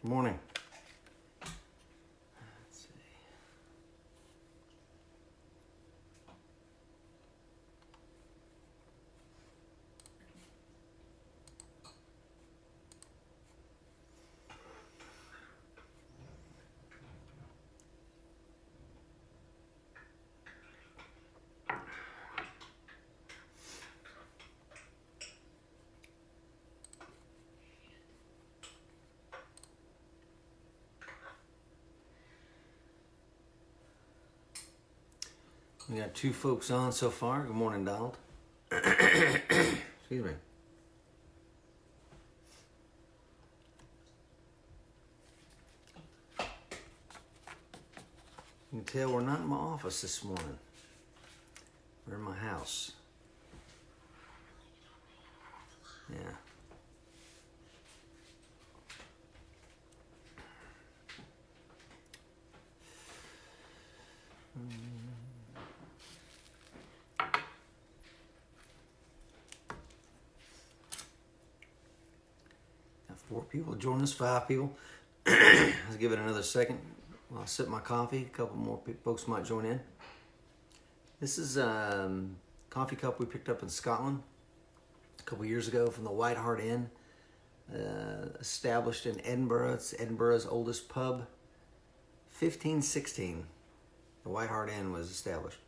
Good morning. Let's see. We got two folks on so far. Good morning, Donald. Excuse me. You can tell we're not in my office this morning. We're in my house. Yeah. Got 4 people join us, 5 people. Let's give it another second while I sip my coffee. A couple more folks might join in. This is a coffee cup we picked up in Scotland a couple years ago from the White Hart Inn, established in Edinburgh. It's Edinburgh's oldest pub. 1516, the White Hart Inn was established.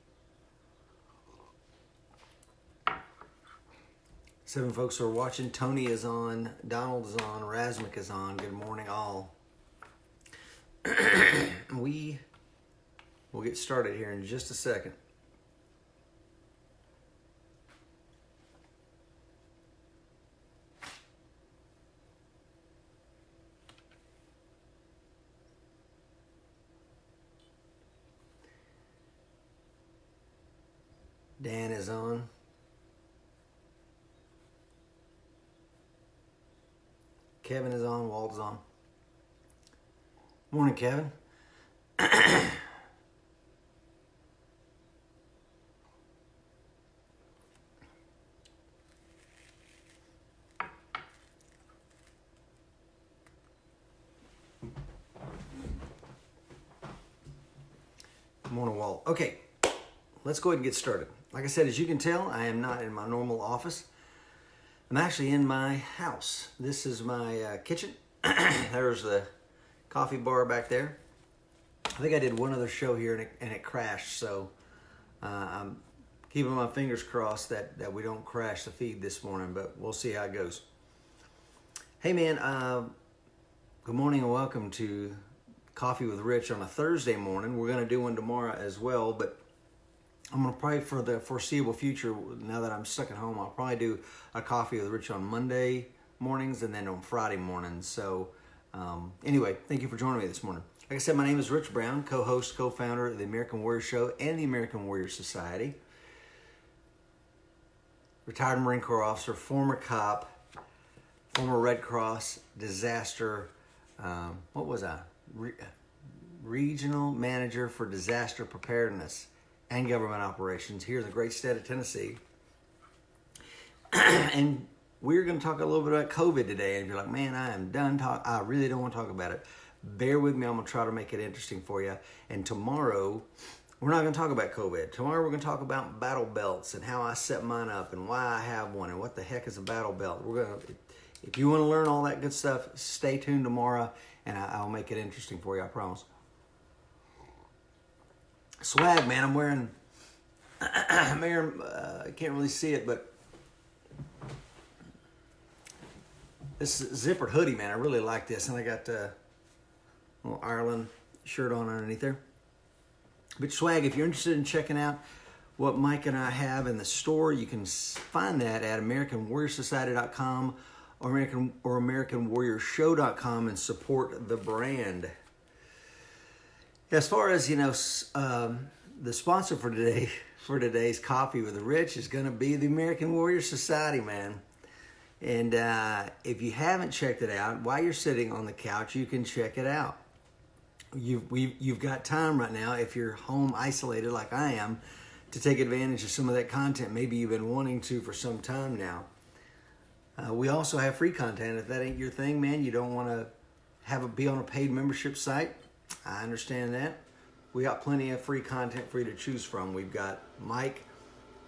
7 folks are watching. Tony is on, Donald is on, Razmik is on. Good morning, all. We will get started here in just a second. Dan is on. Kevin is on. Walt is on. Morning, Kevin. Good morning, Walt. Okay, let's go ahead and get started. Like I said, as you can tell, I am not in my normal office. I'm actually in my house. This is my kitchen. There's the coffee bar back there. I think I did one other show here and it crashed, so I'm keeping my fingers crossed that we don't crash the feed this morning, but we'll see how it goes. Hey man, good morning and welcome to Coffee with Rich on a Thursday morning. We're going to do one tomorrow as well, but I'm going to probably, for the foreseeable future, now that I'm stuck at home, I'll probably do a Coffee with Rich on Monday mornings and then on Friday mornings. So anyway, thank you for joining me this morning. Like I said, my name is Rich Brown, co-host, co-founder of the American Warrior Show and the American Warrior Society. Retired Marine Corps officer, former cop, former Red Cross, disaster, what was I? Regional manager for disaster preparedness and government operations here in the great state of Tennessee. And we're going to talk a little bit about COVID today. And if you're like, man, I am done I really don't want to talk about it. Bear with me. I'm going to try to make it interesting for you. And tomorrow, we're not going to talk about COVID. Tomorrow, we're going to talk about battle belts and how I set mine up and why I have one and what the heck is a battle belt. If you want to learn all that good stuff, stay tuned tomorrow and I'll make it interesting for you, I promise. Swag, man, I'm wearing, I can't really see it, but this zippered hoodie, man, I really like this. And I got a little Ireland shirt on underneath there. But swag, if you're interested in checking out what Mike and I have in the store, you can find that at AmericanWarriorSociety.com or AmericanWarriorShow.com and support the brand. As far as, the sponsor for today's Coffee with Rich is going to be the American Warrior Society, man. And if you haven't checked it out, while you're sitting on the couch, you can check it out. You've got time right now, if you're home isolated like I am, to take advantage of some of that content. Maybe you've been wanting to for some time now. We also have free content. If that ain't your thing, man, you don't want to be on a paid membership site. I understand that. We got plenty of free content for you to choose from. We've got Mike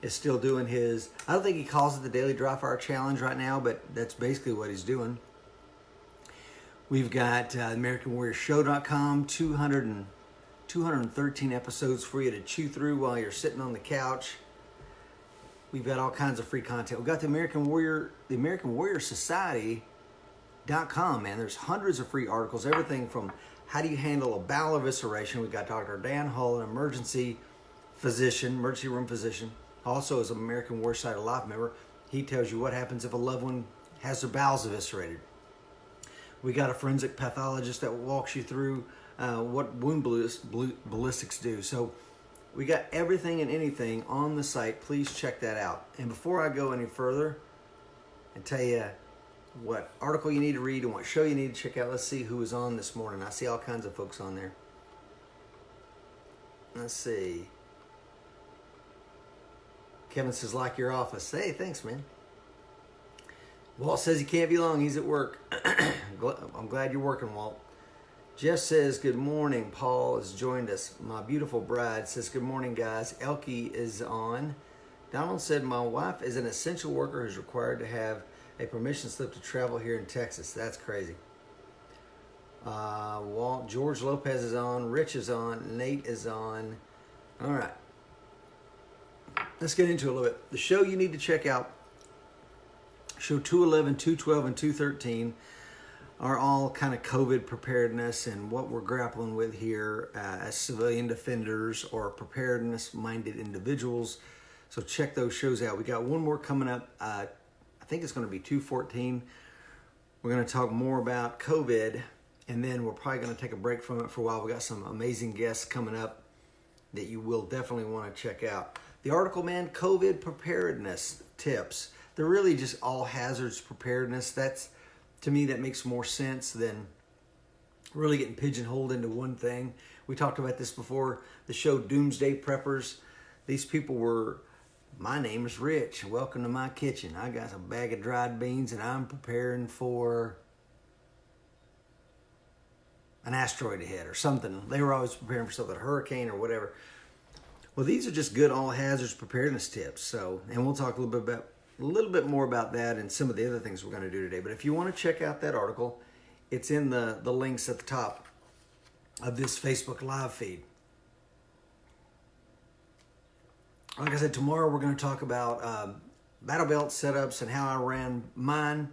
is still doing his, I don't think he calls it the Daily Dry Fire Challenge right now, but that's basically what he's doing. We've got AmericanWarriorShow.com, 213 episodes for you to chew through while you're sitting on the couch. We've got all kinds of free content. We've got the American Warrior Society.com, man. There's hundreds of free articles, everything from how do you handle a bowel evisceration. We've got Dr. Dan Hull, an emergency room physician. Also, as an American Warrior Society Life member, he tells you what happens if a loved one has their bowels eviscerated. We got a forensic pathologist that walks you through what wound ballistics do. So we got everything and anything on the site. Please check that out. And before I go any further and tell you what article you need to read and what show you need to check out, let's see who is on this morning. I see all kinds of folks on there. Let's see. Kevin says, like your office. Hey, thanks, man. Walt says he can't be long. He's at work. I'm glad you're working, Walt. Jeff says, good morning. Paul has joined us. My beautiful bride says, good morning, guys. Elke is on. Donald said, my wife is an essential worker who's required to have a permission slip to travel here in Texas. That's crazy. Walt, George Lopez is on. Rich is on. Nate is on. All right. Let's get into it a little bit. The show you need to check out, show 211, 212, and 213 are all kind of COVID preparedness and what we're grappling with here as civilian defenders or preparedness-minded individuals. So check those shows out. We got one more coming up. I think it's going to be 214. We're going to talk more about COVID, and then we're probably going to take a break from it for a while. We got some amazing guests coming up that you will definitely want to check out. The article, man, COVID preparedness tips. They're really just all hazards preparedness. That's, to me, that makes more sense than really getting pigeonholed into one thing. We talked about this before. The show Doomsday Preppers. These people were, my name is Rich. Welcome to my kitchen. I got a bag of dried beans and I'm preparing for an asteroid to hit or something. They were always preparing for something, a hurricane or whatever. Well, these are just good all hazards preparedness tips. So, and we'll talk a little bit more about that and some of the other things we're going to do today. But if you want to check out that article, it's in the links at the top of this Facebook Live feed. Like I said, tomorrow we're going to talk about battle belt setups and how I ran mine.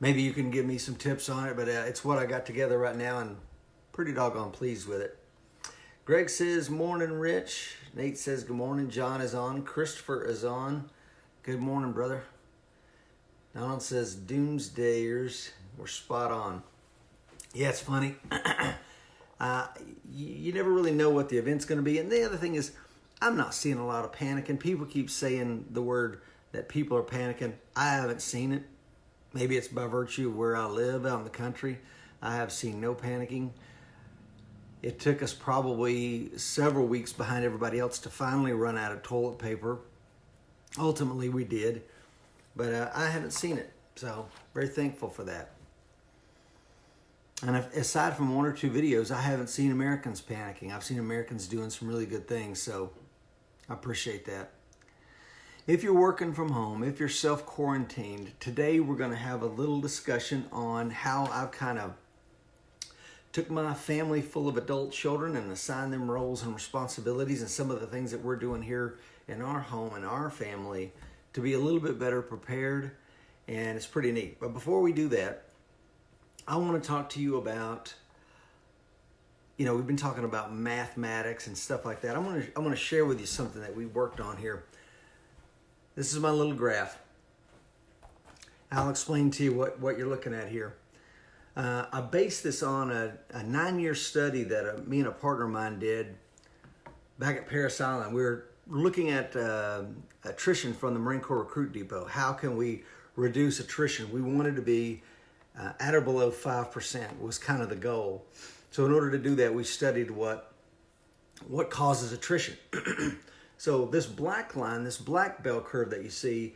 Maybe you can give me some tips on it, but it's what I got together right now and pretty doggone pleased with it. Greg says, morning, Rich. Nate says, good morning. John is on. Christopher is on. Good morning, brother. Donald says, doomsdayers. We're spot on. Yeah, it's funny. You never really know what the event's going to be. And the other thing is, I'm not seeing a lot of panicking. People keep saying the word that people are panicking. I haven't seen it. Maybe it's by virtue of where I live out in the country. I have seen no panicking. It took us probably several weeks behind everybody else to finally run out of toilet paper. Ultimately, we did. But I haven't seen it. So, very thankful for that. And aside from one or two videos, I haven't seen Americans panicking. I've seen Americans doing some really good things. So, I appreciate that. If you're working from home, if you're self-quarantined, today we're going to have a little discussion on how I've kind of took my family full of adult children and assigned them roles and responsibilities and some of the things that we're doing here in our home and our family to be a little bit better prepared, and it's pretty neat. But before we do that, I want to talk to you about, we've been talking about mathematics and stuff like that. I'm going to share with you something that we worked on here. This is my little graph. I'll explain to you what you're looking at here. I based this on a 9-year study that me and a partner of mine did back at Parris Island. We were looking at attrition from the Marine Corps Recruit Depot. How can we reduce attrition? We wanted to be at or below 5% was kind of the goal. So in order to do that, we studied what causes attrition. So this black line, this black bell curve that you see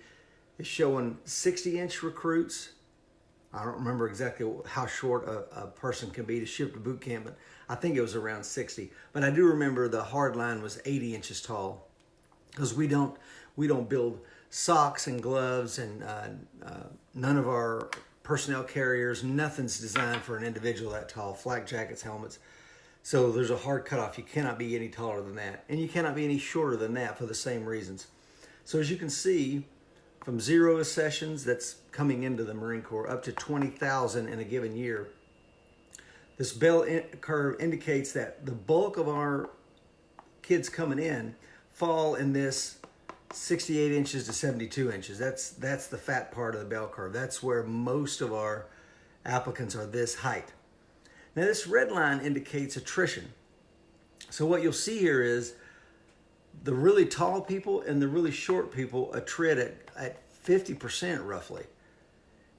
is showing 60-inch recruits I don't remember exactly how short a person can be to ship to boot camp, but I think it was around 60. But I do remember the hard line was 80 inches tall, because we don't build socks and gloves, and none of our personnel carriers, nothing's designed for an individual that tall. Flak jackets, helmets. So there's a hard cutoff. You cannot be any taller than that, and you cannot be any shorter than that for the same reasons. So as you can see, from 0 accessions that's coming into the Marine Corps up to 20,000 in a given year, this bell curve indicates that the bulk of our kids coming in fall in this 68 inches to 72 inches. That's the fat part of the bell curve. That's where most of our applicants are this height. Now this red line indicates attrition. So what you'll see here is the really tall people and the really short people attrit at 50% roughly.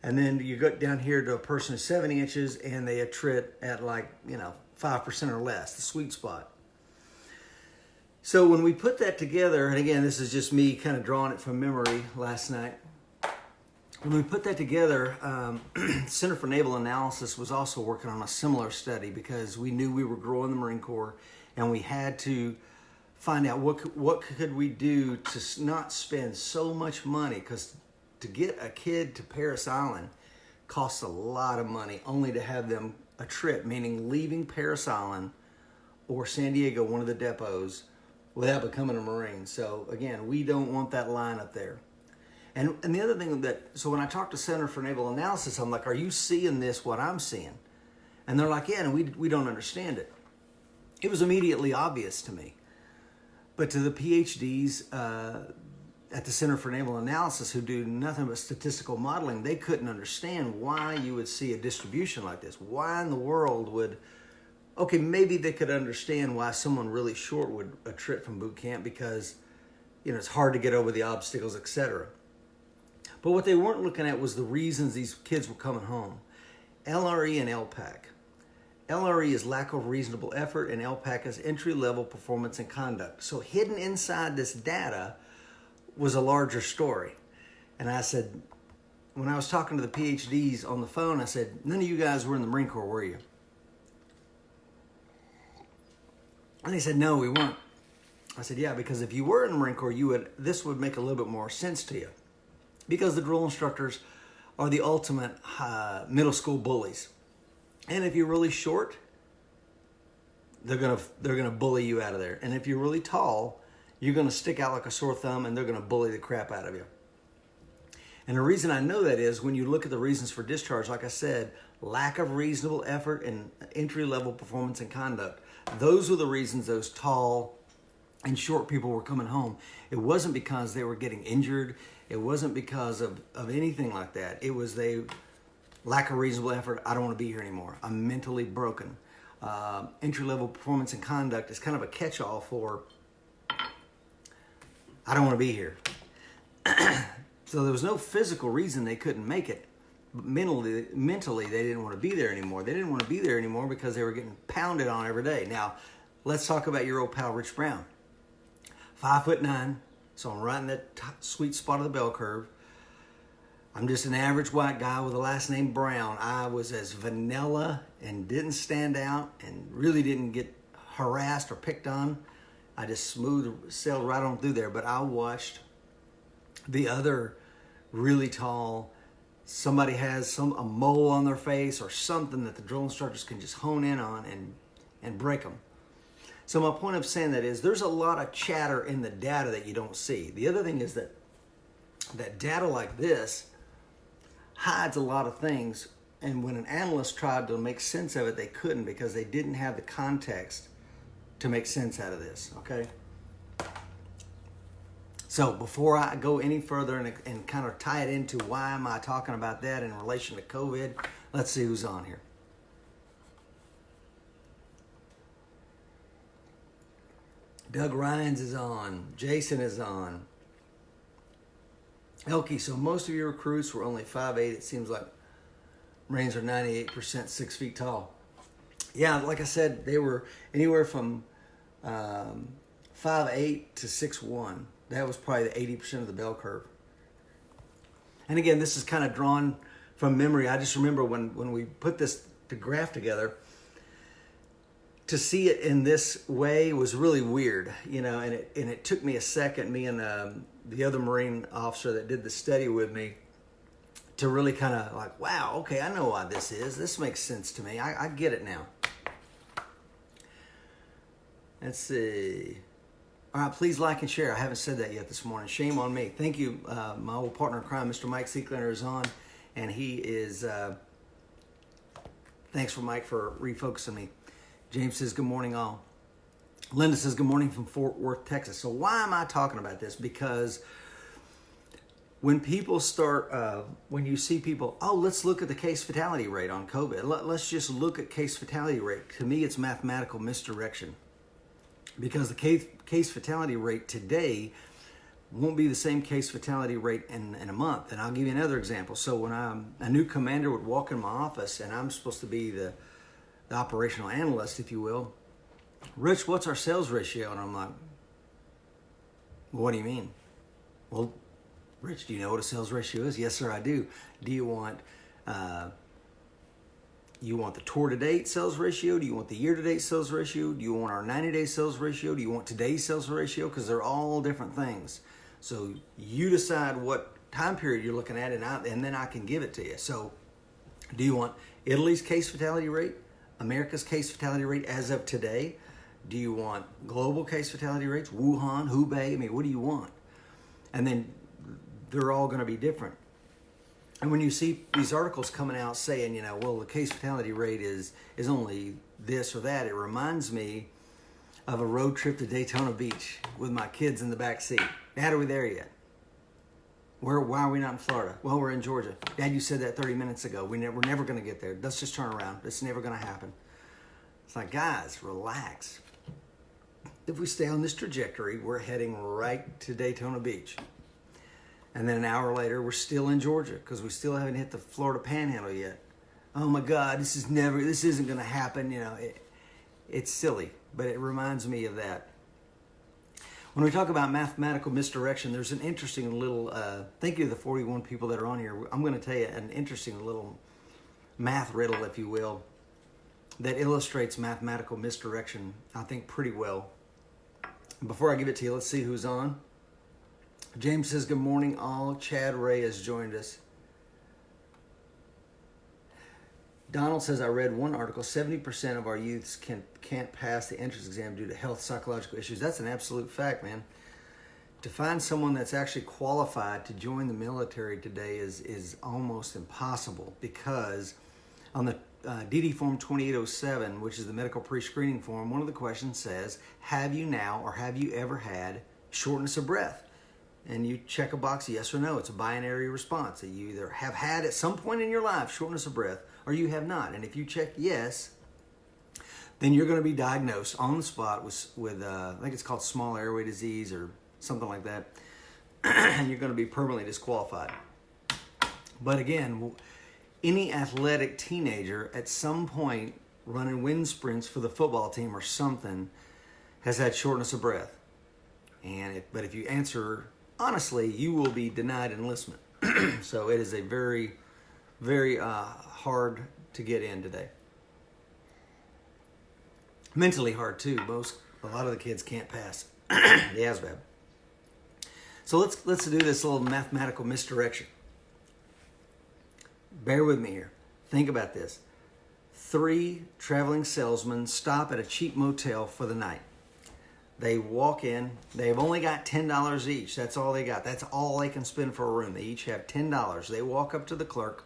And then you go down here to a person who's 70 inches and they attrit at 5% or less, the sweet spot. So when we put that together, and again, this is just me kind of drawing it from memory last night. When we put that together, Center for Naval Analysis was also working on a similar study, because we knew we were growing the Marine Corps and we had to find out what could we do to not spend so much money, because to get a kid to Parris Island costs a lot of money only to have them attrit, meaning leaving Parris Island or San Diego, one of the depots, without becoming a Marine. So again, we don't want that line up there. And the other thing so when I talked to Center for Naval Analysis, I'm like, are you seeing this, what I'm seeing? And they're like, yeah, and we don't understand it. It was immediately obvious to me. But to the PhDs at the Center for Naval Analysis, who do nothing but statistical modeling, they couldn't understand why you would see a distribution like this. Why in the world would, okay, maybe they could understand why someone really short would attrit from boot camp, because it's hard to get over the obstacles, etc. But what they weren't looking at was the reasons these kids were coming home. LRE and LPAC. LRE is lack of reasonable effort, and LPAC is entry-level performance and conduct. So hidden inside this data was a larger story. And I said, when I was talking to the PhDs on the phone, I said, none of you guys were in the Marine Corps, were you? And they said, no, we weren't. I said, yeah, because if you were in the Marine Corps, this would make a little bit more sense to you. Because the drill instructors are the ultimate middle school bullies. And if you're really short, they're gonna bully you out of there. And if you're really tall, you're gonna stick out like a sore thumb, and they're gonna bully the crap out of you. And the reason I know that is when you look at the reasons for discharge, like I said, lack of reasonable effort and entry-level performance and conduct. Those were the reasons those tall and short people were coming home. It wasn't because they were getting injured. It wasn't because of anything like that. It was lack of reasonable effort. I don't want to be here anymore. I'm mentally broken. Entry-level performance and conduct is kind of a catch-all for I don't want to be here. So there was no physical reason they couldn't make it. But mentally, they didn't want to be there anymore. They didn't want to be there anymore because they were getting pounded on every day. Now, let's talk about your old pal, Rich Brown. 5'9", so I'm right in that sweet spot of the bell curve. I'm just an average white guy with a last name Brown. I was as vanilla and didn't stand out and really didn't get harassed or picked on. I just sailed right on through there. But I watched the other really tall, somebody has a mole on their face or something that the drill instructors can just hone in on and break them. So my point of saying that is there's a lot of chatter in the data that you don't see. The other thing is that data like this hides a lot of things, and when an analyst tried to make sense of it, they couldn't because they didn't have the context to make sense out of this, okay? So before I go any further and kind of tie it into why am I talking about that in relation to COVID, let's see who's on here. Doug Ryans is on. Jason is on. Elkie, so most of your recruits were only 5'8". It seems like Marines are 98% 6 feet tall. Yeah, like I said, they were anywhere from 5'8" to 6'1". That was probably the 80% of the bell curve. And again, this is kind of drawn from memory, I just remember when we put this graph together, to see it in this way was really weird, and it took me a second, me and the other Marine officer that did the study with me, to really kind of like, wow, okay, I know why this is. This makes sense to me. I get it now. Let's see. All right, please like and share. I haven't said that yet this morning. Shame on me. Thank you. My old partner in crime, Mr. Mike Seeklander, is on, and he is, thanks for Mike for refocusing me. James says, good morning, all. Linda says, good morning from Fort Worth, Texas. So why am I talking about this? Because when people start, when you see people, let's look at the case fatality rate on COVID. Let's just look at case fatality rate. To me, it's mathematical misdirection. Because the case fatality rate today won't be the same case fatality rate in a month. And I'll give you another example. So when a new commander would walk in my office, and I'm supposed to be the operational analyst, if you will, Rich, what's our sales ratio? And I'm like, what do you mean? Well, Rich, do you know what a sales ratio is? Yes, sir, I do. Do you want the tour-to-date sales ratio? Do you want the year-to-date sales ratio? Do you want our 90-day sales ratio? Do you want today's sales ratio? Because they're all different things. So you decide what time period you're looking at, and then I can give it to you. So do you want Italy's case fatality rate? America's case fatality rate as of today? Do you want global case fatality rates? Wuhan, Hubei? I mean, what do you want? And then they're all going to be different. And when you see these articles coming out saying, well, the case fatality rate is only this or that, it reminds me of a road trip to Daytona Beach with my kids in the back seat. Dad, are we there yet? Why are we not in Florida? Well, we're in Georgia. Dad, you said that 30 minutes ago. We're never going to get there. Let's just turn around. It's never going to happen. It's like, guys, relax. If we stay on this trajectory, we're heading right to Daytona Beach. And then an hour later, we're still in Georgia because we still haven't hit the Florida Panhandle yet. Oh my God, this isn't going to happen. It's silly, but it reminds me of that. When we talk about mathematical misdirection, there's an interesting little, thank you to the 41 people that are on here. I'm going to tell you an interesting little math riddle, if you will, that illustrates mathematical misdirection, I think, pretty well. Before I give it to you, let's see who's on. James says, good morning, all. Chad Ray has joined us. Donald says, I read one article, 70% of our youths can't pass the entrance exam due to health psychological issues. That's an absolute fact, man. To find someone that's actually qualified to join the military today is almost impossible, because on the DD Form 2807, which is the medical pre-screening form, one of the questions says, have you now or have you ever had shortness of breath? And you check a box, yes or no. It's a binary response. That you either have had at some point in your life shortness of breath, or you have not. And if you check yes, then you're going to be diagnosed on the spot with I think it's called small airway disease or something like that. And you're going to be permanently disqualified. But again, any athletic teenager at some point running wind sprints for the football team or something has had shortness of breath. But if you answer honestly, you will be denied enlistment. So it is a very, very hard to get in today. Mentally hard too. A lot of the kids can't pass the ASVAB. So let's do this little mathematical misdirection. Bear with me here. Think about this. 3 traveling salesmen stop at a cheap motel for the night. They walk in. They've only got $10 each. That's all they got. That's all they can spend for a room. They each have $10. They walk up to the clerk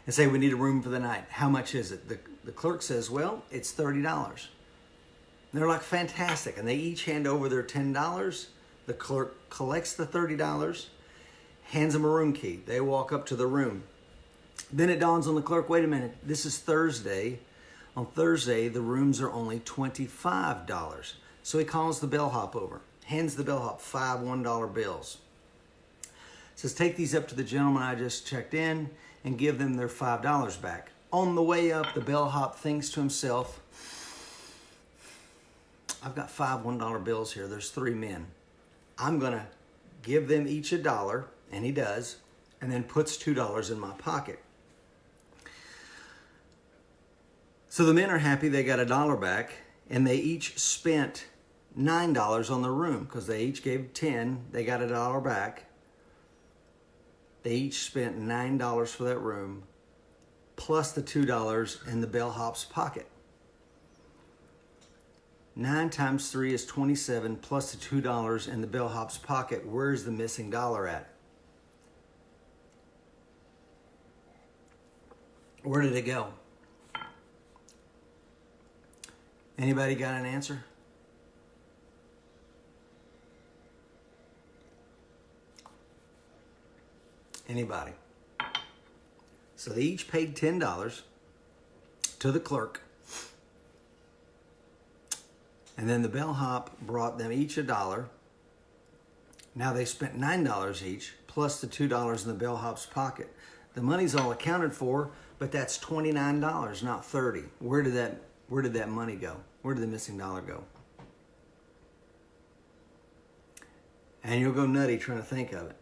and say, we need a room for the night. How much is it? The clerk says, well, it's $30. And they're like, fantastic. And they each hand over their $10. The clerk collects the $30, hands them a room key. They walk up to the room. Then it dawns on the clerk, wait a minute, this is Thursday. On Thursday, the rooms are only $25. So he calls the bellhop over, hands the bellhop 5 $1 bills. Says, take these up to the gentleman I just checked in and give them their $5 back. On the way up, the bellhop thinks to himself, I've got 5 $1 bills here. There's 3 men. I'm going to give them each $1, and he does. and then puts $2 in my pocket. So the men are happy they got $1 back, and they each spent $9 on the room because they each gave 10. They got $1 back. They each spent $9 for that room, plus the $2 in the bellhop's pocket. 9 times 3 is 27, plus the $2 in the bellhop's pocket. Where's the missing dollar at? Where did it go? Anybody got an answer? Anybody? So they each paid $10 to the clerk. And then the bellhop brought them each $1. Now they spent $9 each, plus the $2 in the bellhop's pocket. The money's all accounted for, but that's $29, not $30. Where did that money go? Where did the missing dollar go? And you'll go nutty trying to think of it.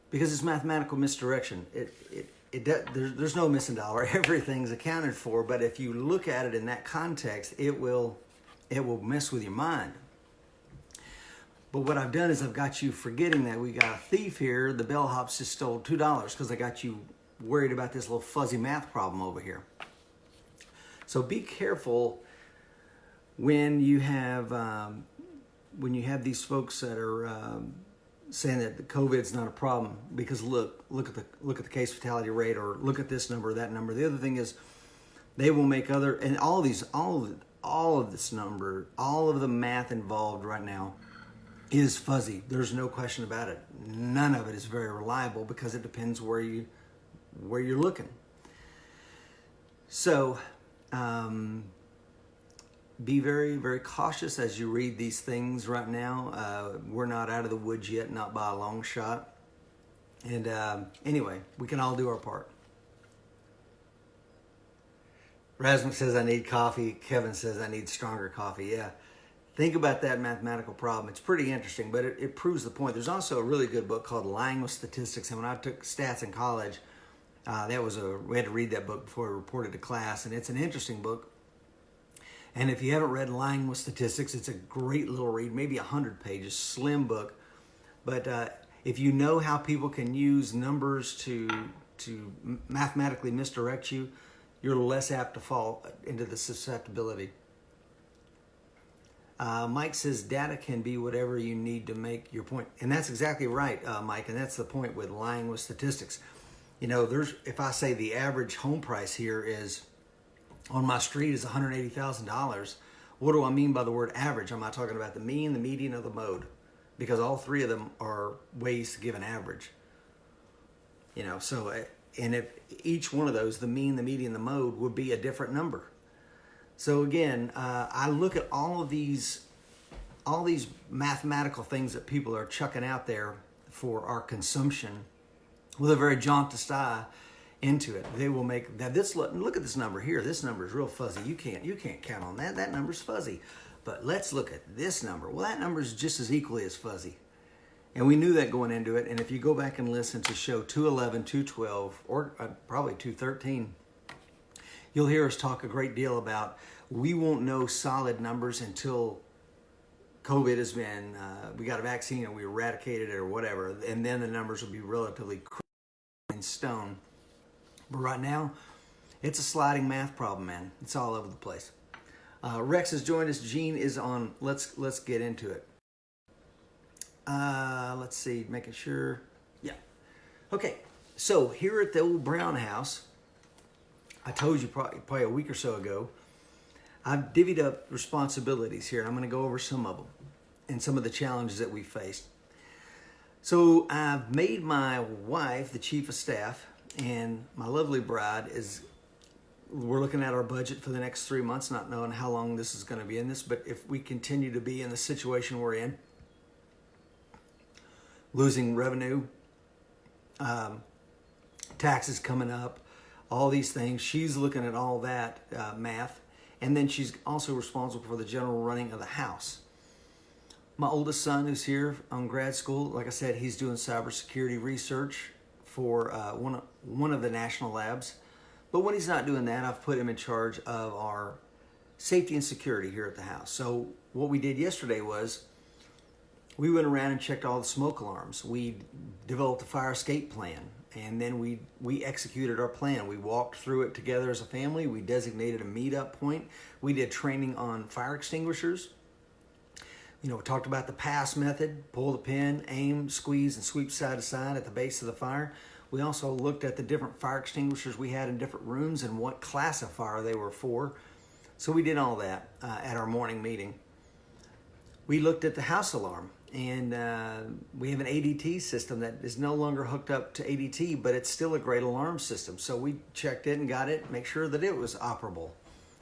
Because it's mathematical misdirection. There's no missing dollar. Everything's accounted for. But if you look at it in that context, it will mess with your mind. But what I've done is I've got you forgetting that we got a thief here. The bellhops just stole $2 because I got you worried about this little fuzzy math problem over here. So be careful when you have these folks that are saying that the COVID's not a problem, because look at the case fatality rate, or look at this number, that number. The other thing is they will make other, and all of this number, all of the math involved right now is fuzzy. There's no question about it. None of it is very reliable because it depends where you're looking. So be very, very cautious as you read these things right now. We're not out of the woods yet, not by a long shot. And anyway, we can all do our part. Rasmus says, I need coffee. Kevin says, I need stronger coffee. Yeah. Think about that mathematical problem. It's pretty interesting, but it proves the point. There's also a really good book called Lying with Statistics. And when I took stats in college, we had to read that book before we reported to class. And it's an interesting book. And if you haven't read Lying with Statistics, it's a great little read, maybe 100 pages, slim book. But if you know how people can use numbers to mathematically misdirect you, you're less apt to fall into the susceptibility. Mike says data can be whatever you need to make your point. And that's exactly right, Mike. And that's the point with Lying with Statistics. You know, if I say the average home price here is on my street is $180,000, what do I mean by the word average? Am I talking about the mean, the median, or the mode? Because all three of them are ways to give an average. You know, so, and if each one of those, the mean, the median, the mode, would be a different number. So again, I look at all these mathematical things that people are chucking out there for our consumption with a very jaundiced eye into it. They will make that look at this number here. This number is real fuzzy. You can't count on that. That number's fuzzy. But let's look at this number. Well, that number is just as equally as fuzzy. And we knew that going into it. And if you go back and listen to show 211, 212, or probably 213, you'll hear us talk a great deal about we won't know solid numbers until COVID has been, we got a vaccine and we eradicated it or whatever. And then the numbers will be relatively in stone. But right now, it's a sliding math problem, man. It's all over the place. Rex has joined us. Gene is on. Let's get into it. Let's see, making sure. Yeah. Okay. So here at the old Brown house, I told you probably a week or so ago, I've divvied up responsibilities here. I'm going to go over some of them and some of the challenges that we faced. So I've made my wife the chief of staff, and my lovely bride we're looking at our budget for the next 3 months, not knowing how long this is going to be in this, but if we continue to be in the situation we're in, losing revenue, taxes coming up, all these things, she's looking at all that math, and then she's also responsible for the general running of the house. My oldest son who's here on grad school, like I said, he's doing cybersecurity research for one of the national labs. But when he's not doing that, I've put him in charge of our safety and security here at the house. So what we did yesterday was we went around and checked all the smoke alarms. We developed a fire escape plan, and then we executed our plan. We walked through it together as a family. We designated a meetup point. We did training on fire extinguishers. We talked about the pass method: pull the pin, aim, squeeze, and sweep side to side at the base of the fire. We also looked at the different fire extinguishers we had in different rooms and what class of fire they were for. So we did all that at our morning meeting. We looked at the house alarm, and we have an ADT system that is no longer hooked up to ADT, but it's still a great alarm system. So we checked it and got it, make sure that it was operable.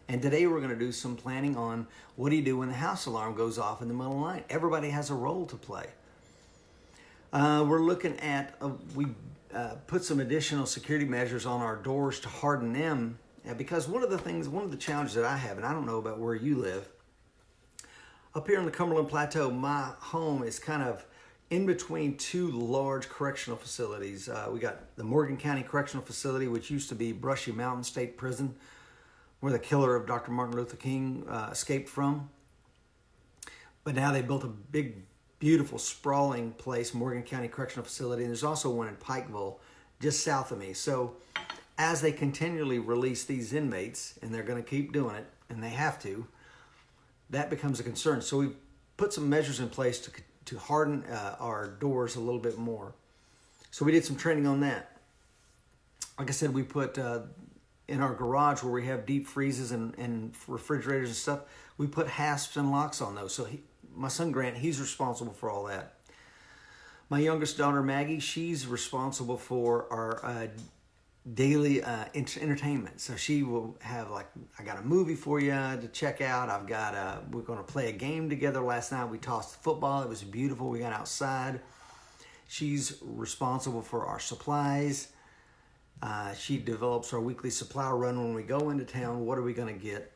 And today we're going to do some planning on what do you do when the house alarm goes off in the middle of the night. Everybody has a role to play. We're looking at, we put some additional security measures on our doors to harden them, because one of the challenges that I have, and I don't know about where you live, up here in the Cumberland Plateau, my home is kind of in between two large correctional facilities. We got the Morgan County Correctional Facility, which used to be Brushy Mountain State Prison, where the killer of Dr. Martin Luther King escaped from. But now they built a big, beautiful, sprawling place, Morgan County Correctional Facility, and there's also one in Pikeville, just south of me. So as they continually release these inmates, and they're going to keep doing it, and they have to, that becomes a concern. So we put some measures in place to harden our doors a little bit more. So we did some training on that. Like I said, we put in our garage where we have deep freezes and refrigerators and stuff, we put hasps and locks on those. So my son Grant, he's responsible for all that. My youngest daughter Maggie, she's responsible for our daily entertainment. So she will have, like, I got a movie for you to check out. We're going to play a game together. Last night we tossed the football. It was beautiful. We got outside. She's responsible for our supplies. She develops our weekly supply run when we go into town. What are we going to get?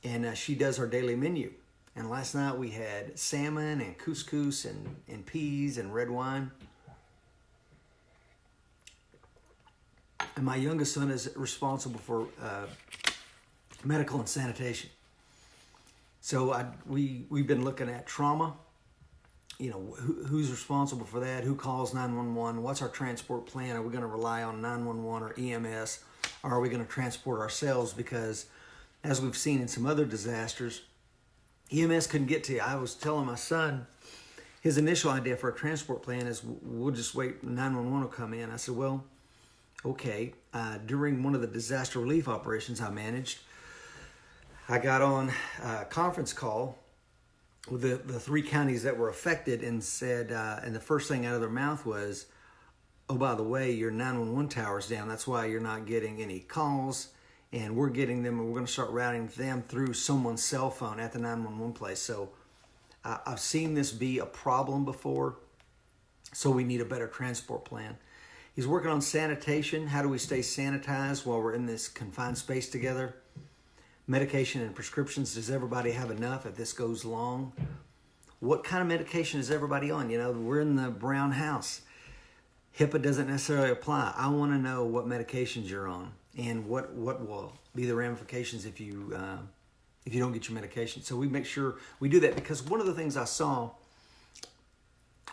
And she does our daily menu. And last night we had salmon and couscous and peas and red wine. And my youngest son is responsible for medical and sanitation. So we've been looking at trauma. Who's responsible for that? Who calls 911? What's our transport plan? Are we going to rely on 911 or EMS? Or are we going to transport ourselves? Because as we've seen in some other disasters, EMS couldn't get to you. I was telling my son, his initial idea for a transport plan is we'll just wait, 911 will come in. I said, well, okay. During one of the disaster relief operations I managed, I got on a conference call with the three counties that were affected and said, and the first thing out of their mouth was, oh, by the way, your 911 tower's down. That's why you're not getting any calls. And we're getting them, and we're going to start routing them through someone's cell phone at the 911 place. So I've seen this be a problem before, so we need a better transport plan. He's working on sanitation. How do we stay sanitized while we're in this confined space together? Medication and prescriptions. Does everybody have enough if this goes long? What kind of medication is everybody on? We're in the brown house. HIPAA doesn't necessarily apply. I want to know what medications you're on and what will be the ramifications if you don't get your medication. So we make sure we do that, because one of the things I saw,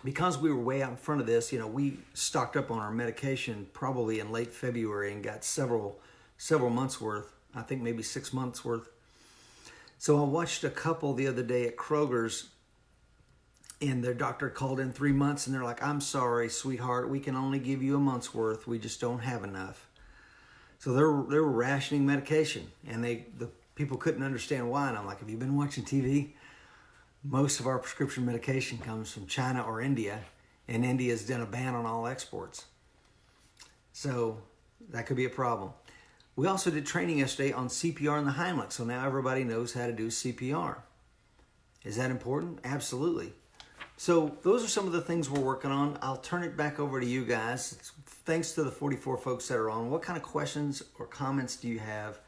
because we were way out in front of this, we stocked up on our medication probably in late February and got several months worth, I think maybe 6 months worth. So I watched a couple the other day at Kroger's, and their doctor called in 3 months, and they're like, I'm sorry, sweetheart, we can only give you a month's worth. We just don't have enough. So they were rationing medication, and the people couldn't understand why. And I'm like, have you been watching TV? Most of our prescription medication comes from China or India, and India's done a ban on all exports. So that could be a problem. We also did training yesterday on CPR and the Heimlich, so now everybody knows how to do CPR. Is that important? Absolutely. So those are some of the things we're working on. I'll turn it back over to you guys. Thanks to the 44 folks that are on. What kind of questions or comments do you have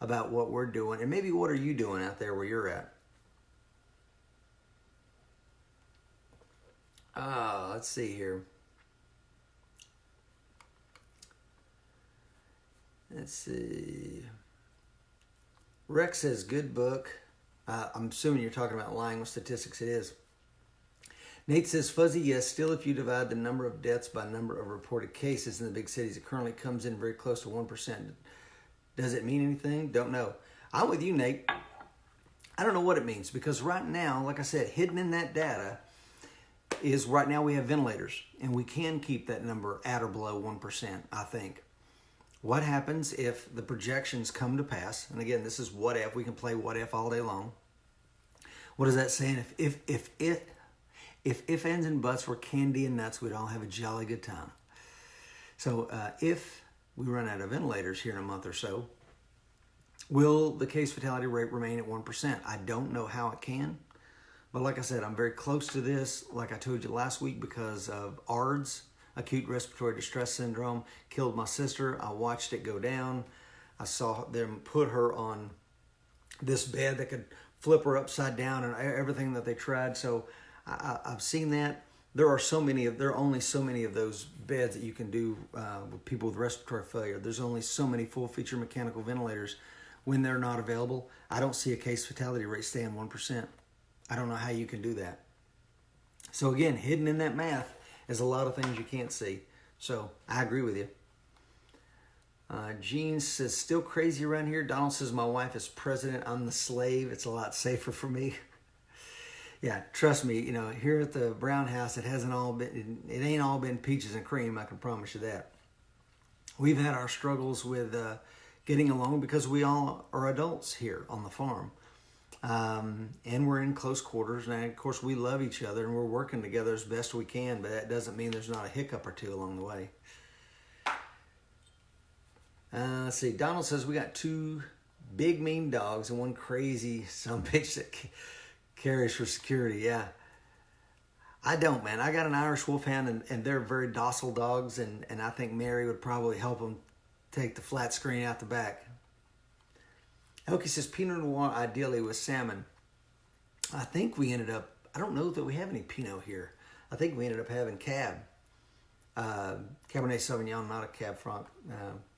about what we're doing? And maybe what are you doing out there where you're at? Let's see here. Let's see. Rex says, good book. I'm assuming you're talking about lying with statistics. It is. Nate says, fuzzy, yes. Still, if you divide the number of deaths by number of reported cases in the big cities, it currently comes in very close to 1%. Does it mean anything? Don't know. I'm with you, Nate. I don't know what it means, because right now, like I said, hidden in that data is right now we have ventilators, and we can keep that number at or below 1%, I think. What happens if the projections come to pass? And again, this is what if. We can play what if all day long. What is that saying? If ends and buts were candy and nuts, we'd all have a jolly good time. So if we run out of ventilators here in a month or so, will the case fatality rate remain at 1%? I don't know how it can. But like I said, I'm very close to this, like I told you last week, because of ARDS, acute respiratory distress syndrome, killed my sister. I watched it go down. I saw them put her on this bed that could flip her upside down and everything that they tried. So I've seen that. There are only so many of those beds that you can do with people with respiratory failure. There's only so many full feature mechanical ventilators. When they're not available, I don't see a case fatality rate staying 1%. I don't know how you can do that. So again, hidden in that math is a lot of things you can't see. So I agree with you. Gene says, still crazy around here. Donald says, my wife is president. I'm the slave. It's a lot safer for me. Yeah, trust me, here at the Brown house, it ain't all been peaches and cream. I can promise you that. We've had our struggles with getting along because we all are adults here on the farm. And we're in close quarters, and of course we love each other and we're working together as best we can, but that doesn't mean there's not a hiccup or two along the way. Let's see, Donald says we got 2 big mean dogs and 1 crazy sumbitch that carries for security. Yeah, I don't, man. I got an Irish Wolfhound, and they're very docile dogs, and I think Mary would probably help them take the flat screen out the back. Elkie says, Pinot Noir ideally with salmon. I think we ended up, I don't know that we have any Pinot here. I think we ended up having Cab. Cabernet Sauvignon, not a Cab Franc.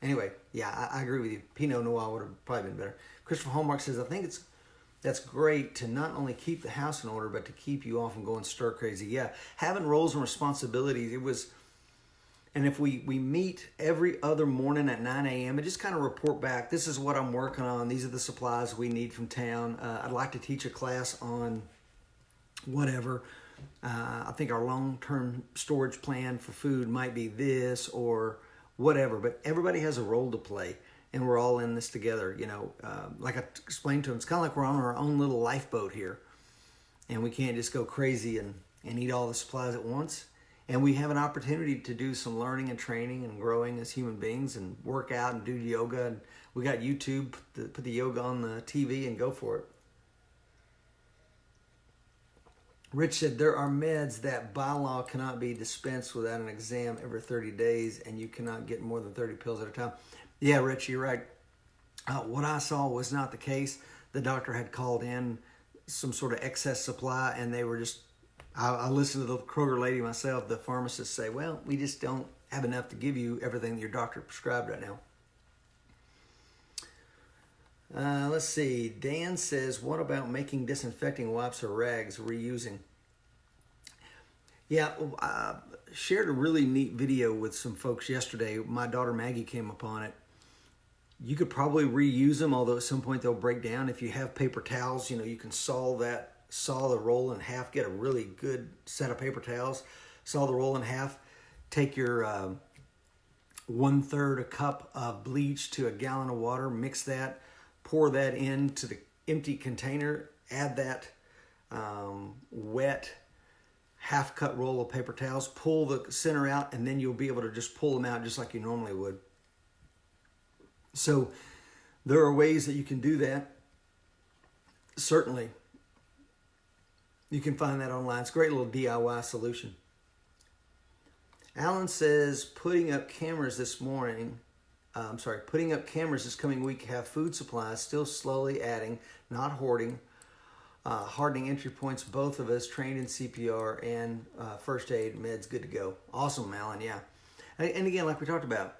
Anyway, yeah, I agree with you. Pinot Noir would have probably been better. Christopher Hallmark says, I think that's great to not only keep the house in order, but to keep you off from going stir crazy. Yeah, having roles and responsibilities, and if we meet every other morning at 9 a.m. and just kind of report back, this is what I'm working on, these are the supplies we need from town. I'd like to teach a class on whatever. I think our long-term storage plan for food might be this or whatever, but everybody has a role to play, and we're all in this together. Like I explained to them, it's kind of like we're on our own little lifeboat here, and we can't just go crazy and eat all the supplies at once. And we have an opportunity to do some learning and training and growing as human beings and work out and do yoga. And we got YouTube, put the yoga on the TV and go for it. Rich said, there are meds that by law cannot be dispensed without an exam every 30 days, and you cannot get more than 30 pills at a time. Yeah, Rich, you're right. What I saw was not the case. The doctor had called in some sort of excess supply, and they were just, I listened to the Kroger lady myself, the pharmacist say, well, we just don't have enough to give you everything that your doctor prescribed right now. Let's see. Dan says, what about making disinfecting wipes or rags, reusing? Yeah, I shared a really neat video with some folks yesterday. My daughter Maggie came upon it. You could probably reuse them, although at some point they'll break down. If you have paper towels, you can saw the roll in half, get a really good set of paper towels, saw the roll in half, take your 1/3 a cup of bleach to a gallon of water, mix that, pour that into the empty container, add that wet half-cut roll of paper towels, pull the center out, and then you'll be able to just pull them out just like you normally would. So there are ways that you can do that. Certainly, you can find that online. It's a great little DIY solution. Alan says, putting up cameras this coming week, have food supplies, still slowly adding, not hoarding. hardening entry points, both of us trained in CPR and first aid, meds good to go. Awesome, Alan, yeah. And again, like we talked about,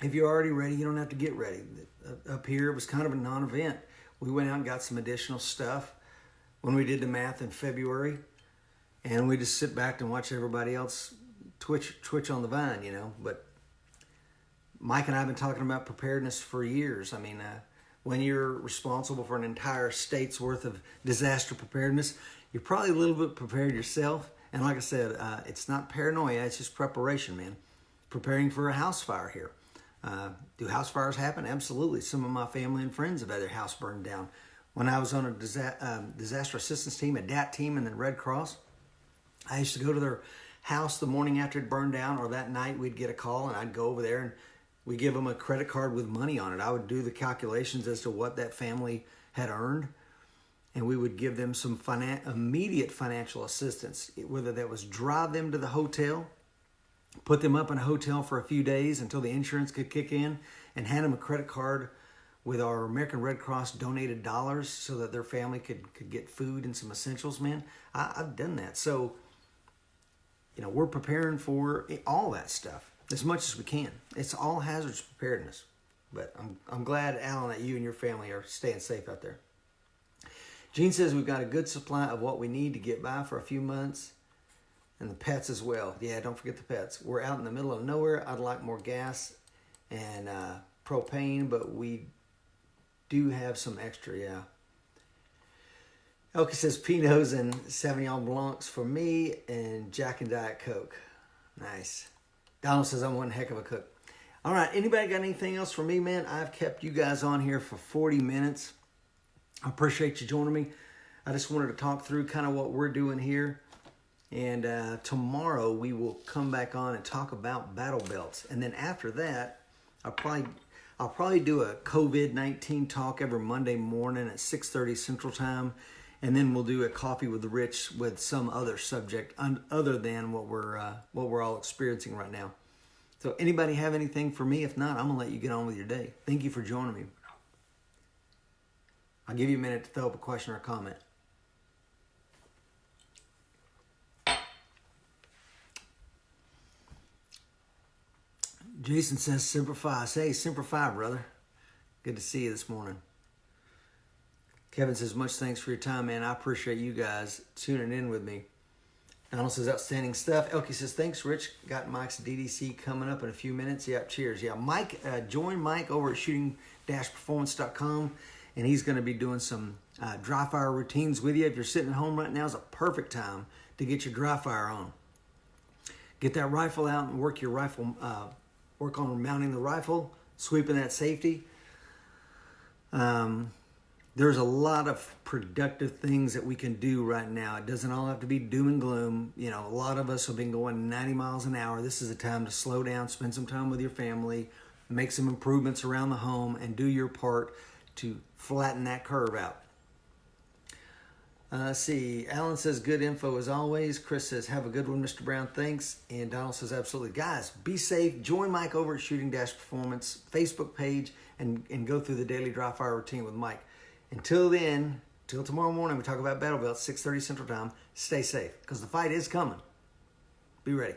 if you're already ready, you don't have to get ready. Up here, it was kind of a non-event. We went out and got some additional stuff when we did the math in February, and we just sit back and watch everybody else twitch on the vine, you know. But Mike and I have been talking about preparedness for years. I mean, when you're responsible for an entire state's worth of disaster preparedness, you're probably a little bit prepared yourself. And like I said, it's not paranoia, it's just preparation, man. Preparing for a house fire here. Do house fires happen? Absolutely. Some of my family and friends have had their house burned down. When I was on a disaster assistance team, a DAT team in the Red Cross, I used to go to their house the morning after it burned down, or that night we'd get a call and I'd go over there and we give them a credit card with money on it. I would do the calculations as to what that family had earned, and we would give them some immediate financial assistance, whether that was drive them to the hotel, put them up in a hotel for a few days until the insurance could kick in, and hand them a credit card with our American Red Cross donated dollars so that their family could get food and some essentials, man. I've done that. So, you know, we're preparing for all that stuff as much as we can. It's all hazards preparedness. But I'm glad, Alan, that you and your family are staying safe out there. Gene says we've got a good supply of what we need to get by for a few months. And the pets as well. Yeah, don't forget the pets. We're out in the middle of nowhere. I'd like more gas and propane, but we do have some extra, yeah. Elke says Pinots and Sauvignon Blancs for me, and Jack and Diet Coke. Nice. Donald says I'm one heck of a cook. All right, anybody got anything else for me, man? I've kept you guys on here for 40 minutes. I appreciate you joining me. I just wanted to talk through kind of what we're doing here. And tomorrow we will come back on and talk about battle belts. And then after that, I'll probably do a COVID-19 talk every Monday morning at 6:30 Central Time. And then we'll do a coffee with the rich with some other subject other than what we're all experiencing right now. So anybody have anything for me? If not, I'm going to let you get on with your day. Thank you for joining me. I'll give you a minute to throw up a question or a comment. Jason says, Semper Fi. Hey, Semper Fi, brother. Good to see you this morning. Kevin says, much thanks for your time, man. I appreciate you guys tuning in with me. Donald says, outstanding stuff. Elke says, thanks, Rich. Got Mike's DDC coming up in a few minutes. Yeah, cheers. Yeah, Mike, join Mike over at shooting-performance.com, and he's going to be doing some dry fire routines with you. If you're sitting at home right now, is a perfect time to get your dry fire on. Get that rifle out and work your rifle. Work on mounting the rifle, sweeping that safety. There's a lot of productive things that we can do right now. It doesn't all have to be doom and gloom. You know, a lot of us have been going 90 miles an hour. This is a time to slow down, spend some time with your family, make some improvements around the home, and do your part to flatten that curve out. Let's see. Alan says, good info as always. Chris says, have a good one, Mr. Brown. Thanks. And Donald says, absolutely. Guys, be safe. Join Mike over at Shooting-Performance Facebook page and go through the daily dry fire routine with Mike. Until then, till tomorrow morning, we talk about battle belts, 6:30 Central Time. Stay safe, because the fight is coming. Be ready.